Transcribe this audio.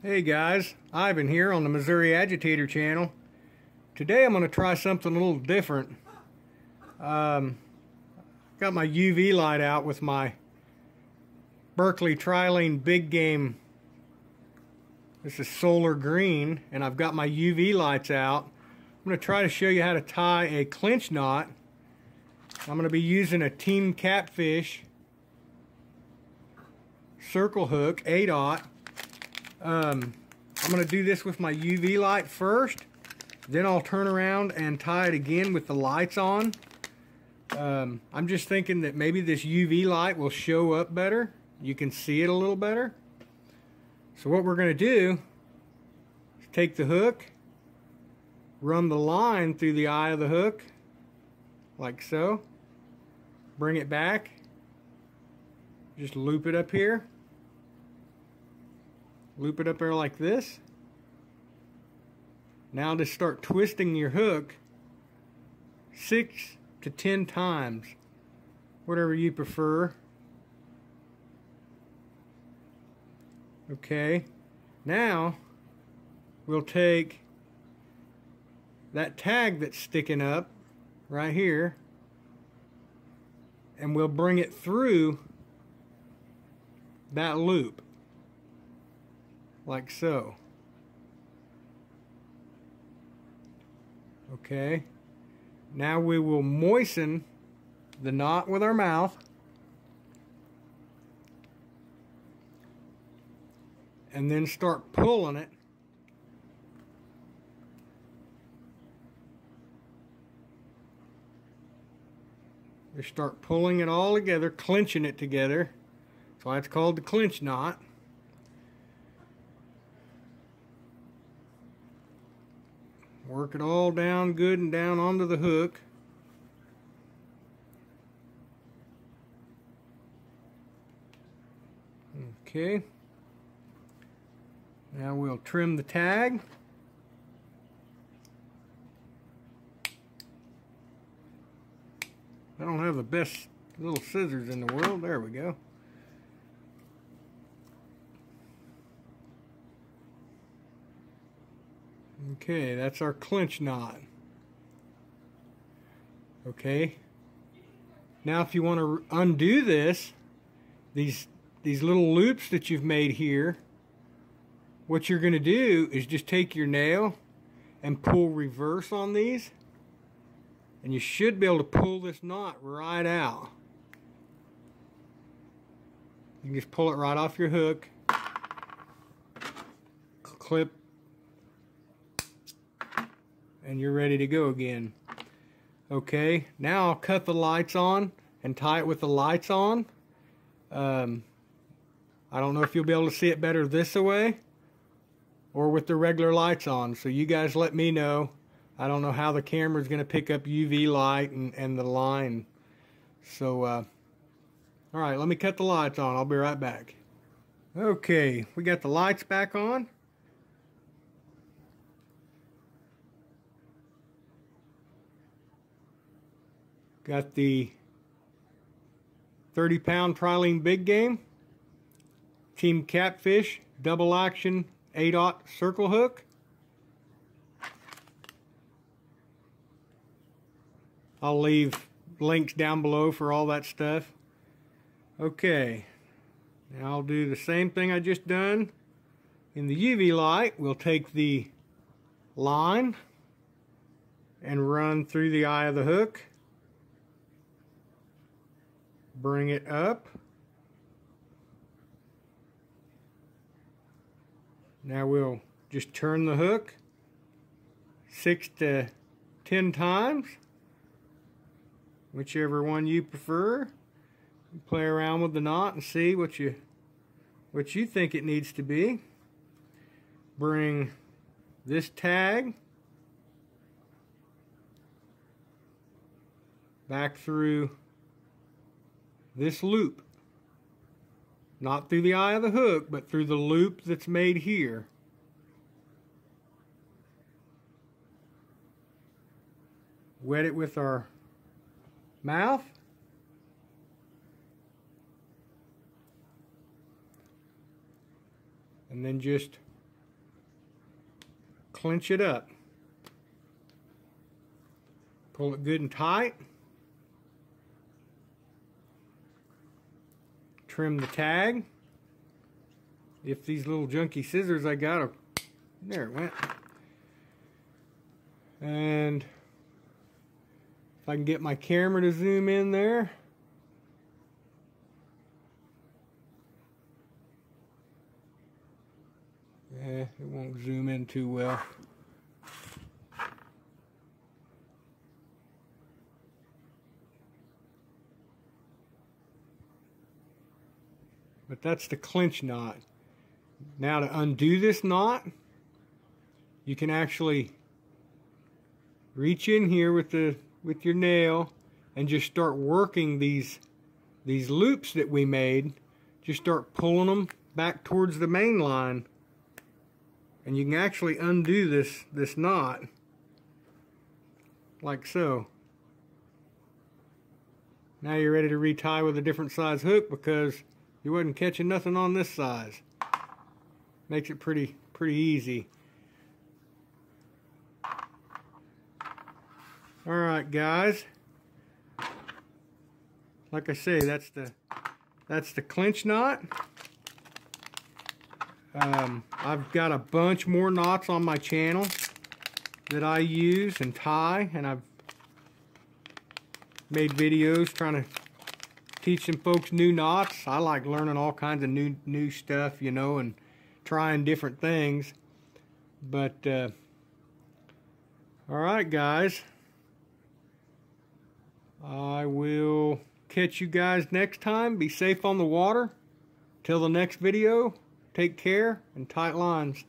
Hey guys, Ivan here on the Missouri Agitator channel. Today I'm going to try something a little different. Got my UV light out with my Berkeley Trilene Big Game. This is solar green, and I've got my UV lights out. I'm going to try to show you how to tie a clinch knot. I'm going to be using a Team Catfish circle hook, 8/0. I'm going to do this with my UV light first, then I'll turn around and tie it again with the lights on. I'm just thinking that maybe this UV light will show up better. You can see it a little better. So what we're going to do is take the hook, run the line through the eye of the hook, like so. Bring it back. Just loop it up here. Loop it up there like this. Now just start twisting your hook 6 to 10 times, whatever you prefer. Okay, now we'll take that tag that's sticking up right here and we'll bring it through that loop like so. Okay, now we will moisten the knot with our mouth and then start pulling it. Just start pulling it all together, clinching it together. That's why it's called the clinch knot. Work it all down good and down onto the hook. Okay. Now we'll trim the tag. I don't have the best little scissors in the world. There we go. Okay, that's our clinch knot. Okay. Now if you want to undo this, these little loops that you've made here, what you're going to do is just take your nail and pull reverse on these, and you should be able to pull this knot right out. You can just pull it right off your hook, clip, and you're ready to go again. Okay, now I'll cut the lights on and tie it with the lights on. I don't know if you'll be able to see it better this way or with the regular lights on, so you guys let me know. I don't know how the camera's going to pick up UV light and the line. So, alright, let me cut the lights on. I'll be right back. Okay, we got the lights back on. Got the 30-pound Trilene Big Game Team Catfish double action 8/0 circle hook. I'll leave links down below for all that stuff. Okay, now I'll do the same thing I just done. In the UV light, we'll take the line and run through the eye of the hook. Bring it up. Now we'll just turn the hook 6 to 10 times, whichever one you prefer. Play around with the knot and see what you think it needs to be. Bring this tag back through this loop. Not through the eye of the hook, but through the loop that's made here. Wet it with our mouth. And then just clinch it up. Pull it good and tight. Trim the tag. If these little junky scissors I got, there it went. And if I can get my camera to zoom in there. Yeah, it won't zoom in too well. But that's the clinch knot. Now to undo this knot, you can actually reach in here with your nail and just start working these loops that we made. Just start pulling them back towards the main line. And you can actually undo this knot like so. Now you're ready to retie with a different size hook because you wasn't catching nothing on this size. Makes it pretty easy. Alright guys, like I say, that's the clinch knot. I've got a bunch more knots on my channel that I use and tie, and I've made videos trying to teach some folks new knots. I like learning all kinds of new stuff, you know, and trying different things. But alright guys, I will catch you guys next time. Be safe on the water. Till the next video, take care and tight lines.